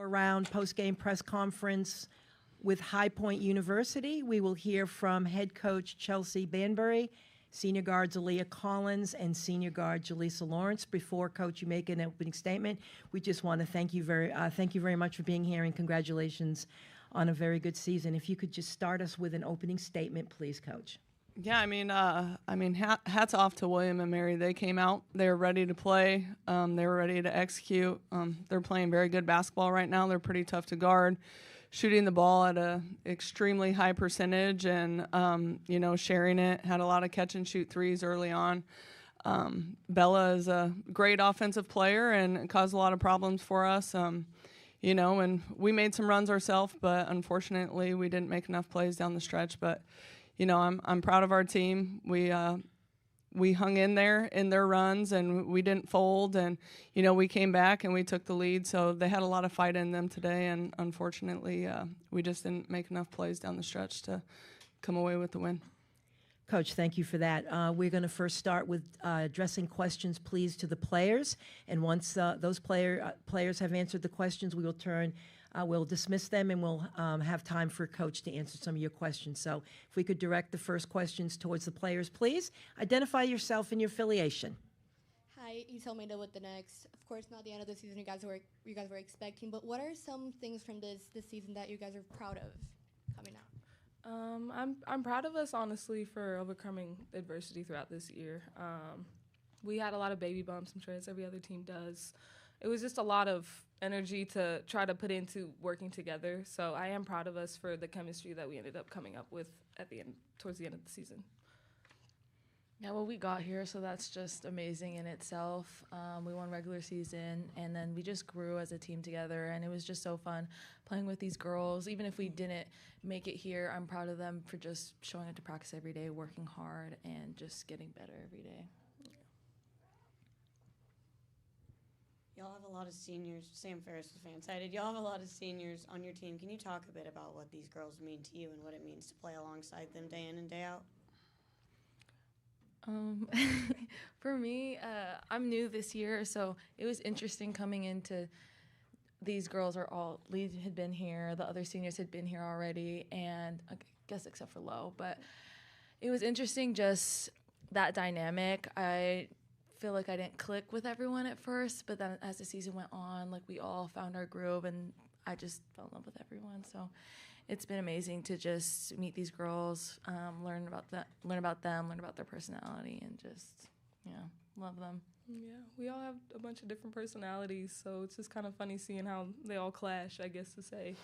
Round post-game press conference with High Point University. We will hear from head coach Chelsea Banbury, senior guards Aaliyah Collins, and senior guard Jaleesa Lawrence. Before, Coach, you make an opening statement, we just want to thank you very much for being here, and congratulations on a very good season. If you could just start us with an opening statement, please, Coach. Yeah, hats off to William and Mary. They came out, they were ready to play, they were ready to execute. They're playing very good basketball right now. They're pretty tough to guard, shooting the ball at a extremely high percentage, and sharing it. Had a lot of catch and shoot threes early on. Bella is a great offensive player and caused a lot of problems for us. And we made some runs ourselves, but unfortunately we didn't make enough plays down the stretch. But I'm proud of our team. We hung in there in their runs, and we didn't fold. And we came back and we took the lead. So they had a lot of fight in them today, and unfortunately, we just didn't make enough plays down the stretch to come away with the win. Coach, thank you for that. We're going to first start with addressing questions, please, to the players. And once those players have answered the questions, we will we'll dismiss them, and we'll have time for Coach to answer some of your questions. So if we could direct the first questions towards the players, please. Identify yourself and your affiliation. Hi, Isel Meda with the Next. Of course, not the end of the season you guys were expecting, but what are some things from this season that you guys are proud of coming out? I'm proud of us, honestly, for overcoming adversity throughout this year. We had a lot of baby bumps, I'm sure as every other team does. It was just a lot of energy to try to put into working together. So I am proud of us for the chemistry that we ended up coming up with towards the end of the season. Yeah, well, we got here, so that's just amazing in itself. We won regular season, and then we just grew as a team together, and it was just so fun playing with these girls. Even if we didn't make it here, I'm proud of them for just showing up to practice every day, working hard, and just getting better every day. Y'all have a lot of seniors. Sam Ferris was fan-sided. Y'all have a lot of seniors on your team. Can you talk a bit about what these girls mean to you and what it means to play alongside them day in and day out? For me, I'm new this year, so it was interesting coming into these girls Lee had been here, the other seniors had been here already, and I guess except for Lo, but it was interesting just that dynamic. I feel like I didn't click with everyone at first, but then as the season went on, we all found our groove, and I just fell in love with everyone. So it's been amazing to just meet these girls, learn about them, learn about their personality, and just love them. Yeah, we all have a bunch of different personalities, so it's just kind of funny seeing how they all clash, I guess to say.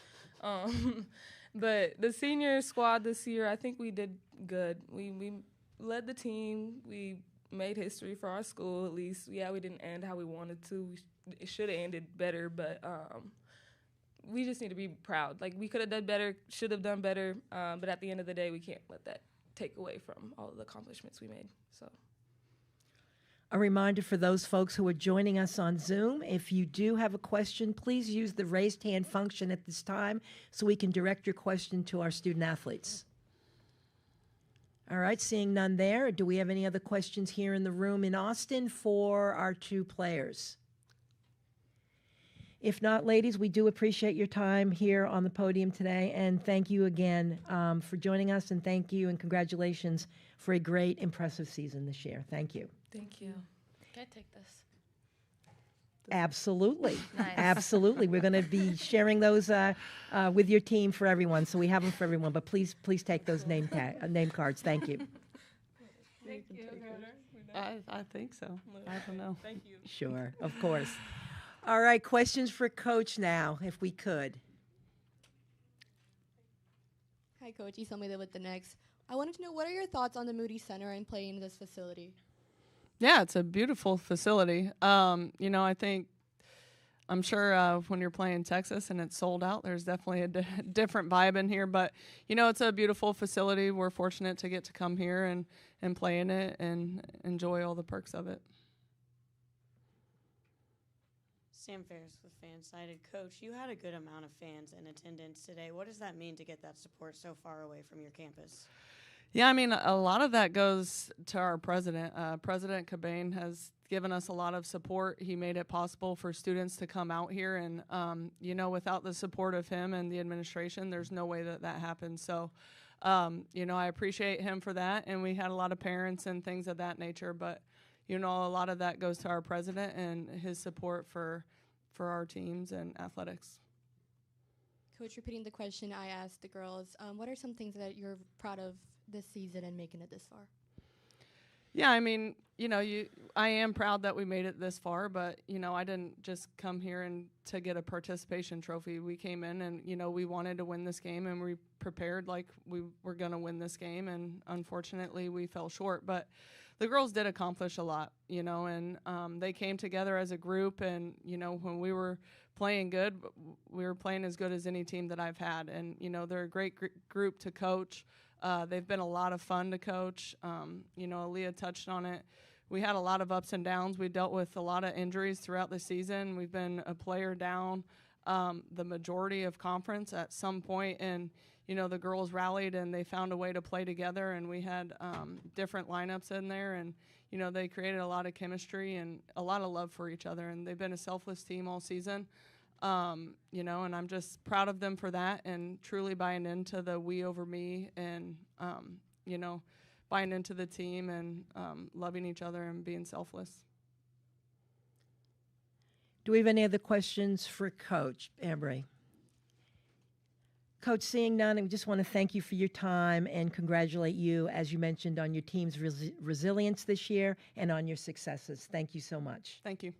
But the senior squad this year, I think we did good. We led the team. We made history for our school, at least. Yeah, we didn't end how we wanted to. It should have ended better, but we just need to be proud. We could have done better, should have done better, but at the end of the day, we can't let that take away from all of the accomplishments we made. So, a reminder for those folks who are joining us on Zoom, if you do have a question, please use the raised hand function at this time so we can direct your question to our student athletes. All right, seeing none there, do we have any other questions here in the room in Austin for our two players? If not, ladies, we do appreciate your time here on the podium today, and thank you again for joining us, and thank you and congratulations for a great, impressive season this year. Thank you. Thank you. Can I take this? Absolutely. Nice. Absolutely. We're going to be sharing those with your team for everyone, so we have them for everyone, but please take those name cards. Thank you. Thank you. I think so. I don't know. Thank you. Sure, of course. All right, questions for Coach now, if we could. Hi, Coach. Isel Meda with the Next. I wanted to know, what are your thoughts on the Moody Center and playing in this facility? Yeah, it's a beautiful facility. I'm sure when you're playing Texas and it's sold out, there's definitely a different vibe in here. But, it's a beautiful facility. We're fortunate to get to come here and play in it and enjoy all the perks of it. Sam Ferris with fan-sided. Coach, you had a good amount of fans in attendance today. What does that mean to get that support so far away from your campus? Yeah, I mean, a lot of that goes to our president. President Cobain has given us a lot of support. He made it possible for students to come out here, and without the support of him and the administration, there's no way that that happens. So, I appreciate him for that, and we had a lot of parents and things of that nature. But a lot of that goes to our president and his support for our teams and athletics. Coach, repeating the question I asked the girls, what are some things that you're proud of this season and making it this far? Yeah, I mean, I am proud that we made it this far, but, I didn't just come here and to get a participation trophy. We came in and, we wanted to win this game, and we prepared like we were going to win this game, and unfortunately we fell short. But the girls did accomplish a lot, and they came together as a group, and, when we were playing good, we were playing as good as any team that I've had, and, they're a great group to coach. They've been a lot of fun to coach. Aaliyah touched on it. We had a lot of ups and downs. We dealt with a lot of injuries throughout the season. We've been a player down the majority of conference at some point, and the girls rallied and they found a way to play together, and we had different lineups in there, and they created a lot of chemistry and a lot of love for each other, and they've been a selfless team all season. And I'm just proud of them for that, and truly buying into the we over me, and buying into the team, and loving each other and being selfless. Do we have any other questions for Coach Banbury? Coach, seeing none, we just want to thank you for your time and congratulate you, as you mentioned, on your team's resilience this year and on your successes. Thank you so much. Thank you.